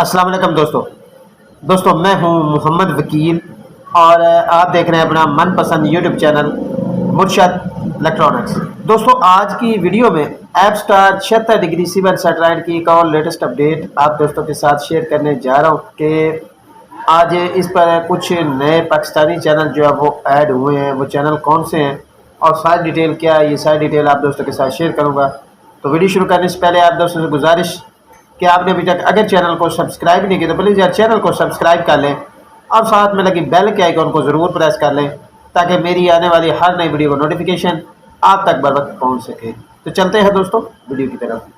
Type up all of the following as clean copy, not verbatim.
अस्सलाम वालेकुम दोस्तों मैं हूं मोहम्मद वकील और आप देख रहे हैं अपना मनपसंद यूट्यूब चैनल मुर्शद इलेक्ट्रॉनिक्स। दोस्तों आज की वीडियो में Apstar 76 degree civil satellite की एक और लेटेस्ट अपडेट आप दोस्तों के साथ शेयर करने जा रहा हूं कि आज इस पर कुछ नए पाकिस्तानी चैनल जो है वो ऐड हुए हैं। वो चैनल कौन से हैं और सारी डिटेल क्या है, ये सारी डिटेल आप दोस्तों के साथ शेयर करूँगा। तो वीडियो शुरू करने से पहले आप दोस्तों से गुजारिश कि आपने अभी तक अगर चैनल को सब्सक्राइब नहीं किया तो प्लीज़ यार चैनल को सब्सक्राइब कर लें और साथ में लगी बेल के आइकन को ज़रूर प्रेस कर लें ताकि मेरी आने वाली हर नई वीडियो का नोटिफिकेशन आप तक बर वक्त पहुँच सके। तो चलते हैं दोस्तों वीडियो की तरफ।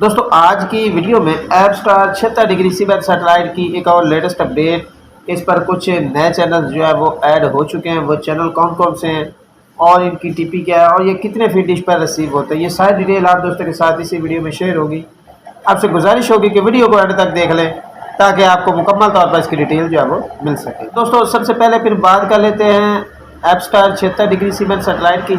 दोस्तों आज की वीडियो में Apstar 76 degree civil satellite की एक और लेटेस्ट अपडेट, इस पर कुछ नए चैनल जो है वो ऐड हो चुके हैं। वो चैनल कौन कौन से हैं और इनकी टीपी क्या है और ये कितने फीट डिश पर रिसीव होते हैं, ये सारी डिटेल आप दोस्तों के साथ इसी वीडियो में शेयर होगी। आपसे गुजारिश होगी कि वीडियो को एंड तक देख लें ताकि आपको मुकम्मल तौर पर इसकी डिटेल जो है वो मिल सके। दोस्तों सबसे पहले फिर बात कर लेते हैं Apstar 76 degree civil satellite की।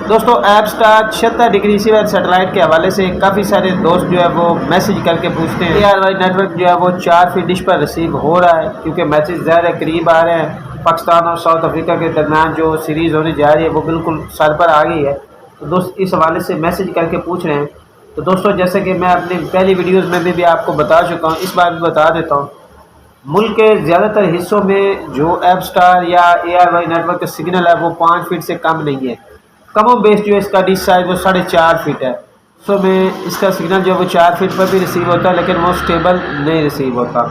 दोस्तों Apstar 76 degree civil satellite के हवाले से काफ़ी सारे दोस्त जो है वो मैसेज करके पूछते हैं ARY नेटवर्क जो है वो 4 फीट डिश पर रिसीव हो रहा है, क्योंकि मैसेज ज़्यादा करीब आ रहे हैं। पाकिस्तान और साउथ अफ्रीका के दरमियान जो सीरीज़ होने जा रही है वो बिल्कुल सर पर आ गई है। तो दोस्त इस हवाले से मैसेज करके पूछ रहे हैं। तो दोस्तों जैसे कि मैं अपनी पहली वीडियोज़ में भी आपको बता चुका हूँ, इस बार भी बता देता हूँ, मुल्क के ज़्यादातर हिस्सों में जो ऐप स्टार या ARY नेटवर्क का सिग्नल है वो 5 फीट से कम नहीं है। कमो बेस जो इसका डिश साइज वो 4.5 फीट है। सो में इसका सिग्नल जो है वो 4 फीट पर भी रिसीव होता है, लेकिन वो स्टेबल नहीं रिसीव होता।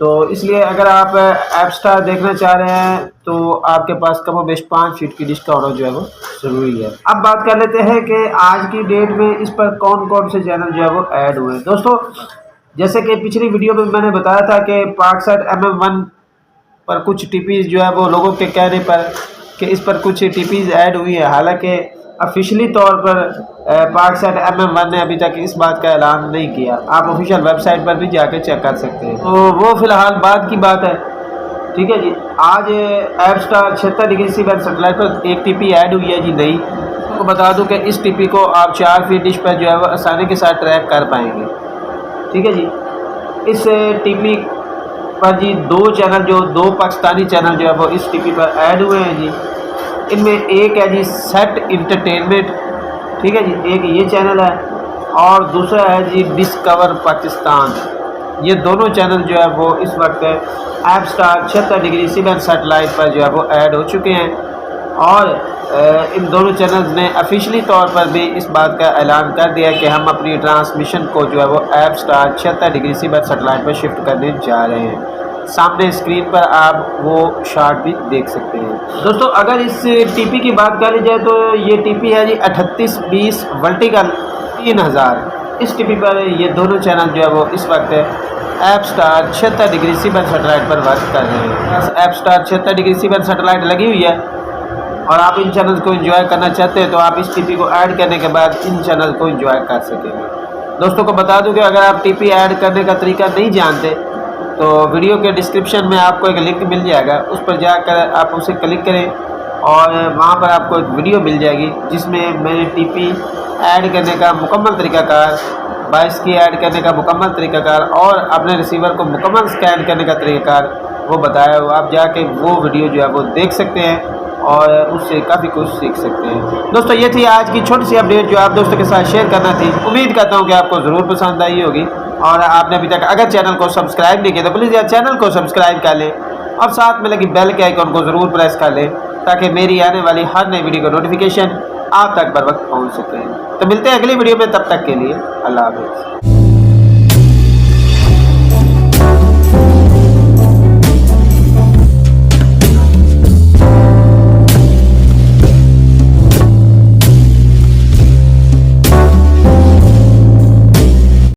तो इसलिए अगर आप ऐप स्टार देखना चाह रहे हैं तो आपके पास कमो बेस 5 फीट की डिश का होना जो है वो ज़रूरी है। अब बात कर लेते हैं कि आज की डेट में इस पर कौन कौन से चैनल जो है वो ऐड हुए हैं। दोस्तों जैसे कि पिछली वीडियो में मैंने बताया था कि पाकसेट MM1 पर कुछ टीपीज़ जो है वो लोगों के कहने पर कि इस पर कुछ टीपीज़ ऐड हुई है। हालांकि ऑफिशियली तौर पर पाकसेट MM1 ने अभी तक इस बात का ऐलान नहीं किया। आप ऑफिशियल वेबसाइट पर भी जाकर चेक कर सकते हैं। तो वो फ़िलहाल बाद की बात है, ठीक है जी। आज Apstar 76 degree civil satellite पर एक टीपी ऐड हुई है जी नई। तो बता दूँ कि इस टीपी को आप 4 फीट डिश पर जो है वो आसानी के साथ ट्रैक कर पाएंगे, ठीक है जी। इस टीपी पर जी दो पाकिस्तानी चैनल जो है वो इस टीपी पर ऐड हुए हैं जी। इनमें एक है जी सेट इंटरटेनमेंट, ठीक है जी, एक ये चैनल है और दूसरा है जी डिस्कवर पाकिस्तान। ये दोनों चैनल जो है वो इस वक्त Apstar 76 degree civil satellite पर जो है वो ऐड हो चुके हैं और इन दोनों चैनल्स ने ऑफिशियली तौर पर भी इस बात का ऐलान कर दिया कि हम अपनी ट्रांसमिशन को जो है वो Apstar 76 degree civil satellite पर शिफ्ट करने जा रहे हैं। सामने स्क्रीन पर आप वो शॉट भी देख सकते हैं। दोस्तों अगर इस टीपी की बात कर ली जाए तो ये टीपी है जी 3820 वर्टिकल 3000। इस टीपी पर ये दोनों चैनल जो है वो इस वक्त Apstar 76 degree civil satellite पर वर्क कर रहे हैं। Apstar 76 degree civil satellite लगी हुई है और आप इन चैनल को एंजॉय करना चाहते हैं तो आप इस टीपी को ऐड करने के बाद इन चैनल को एंजॉय कर सकेंगे। दोस्तों को बता दूं कि अगर आप टीपी ऐड करने का तरीका नहीं जानते तो वीडियो के डिस्क्रिप्शन में आपको एक लिंक मिल जाएगा, उस पर जाकर आप उसे क्लिक करें और वहां पर आपको एक वीडियो मिल जाएगी जिसमें मैंने टीपी ऐड करने का मुकम्मल तरीकाकार, बाइस की ऐड करने का मुकम्मल तरीकाकार और अपने रिसीवर को मुकम्मल स्कैन करने का तरीकाकार वो बताया हो। आप जाके वो वीडियो जो है वो देख सकते हैं और उससे काफ़ी कुछ सीख सकते हैं। दोस्तों ये थी आज की छोटी सी अपडेट जो आप दोस्तों के साथ शेयर करना थी। उम्मीद करता हूँ कि आपको ज़रूर पसंद आई होगी और आपने अभी तक अगर चैनल को सब्सक्राइब नहीं किया तो प्लीज़ यार चैनल को सब्सक्राइब कर लें और साथ में लगी बेल के आइकन को ज़रूर प्रेस कर लें ताकि मेरी आने वाली हर नई वीडियो का नोटिफिकेशन आप तक बर वक्त पहुँच सके। तो मिलते हैं अगली वीडियो में, तब तक के लिए अल्लाह हाफ़िज़।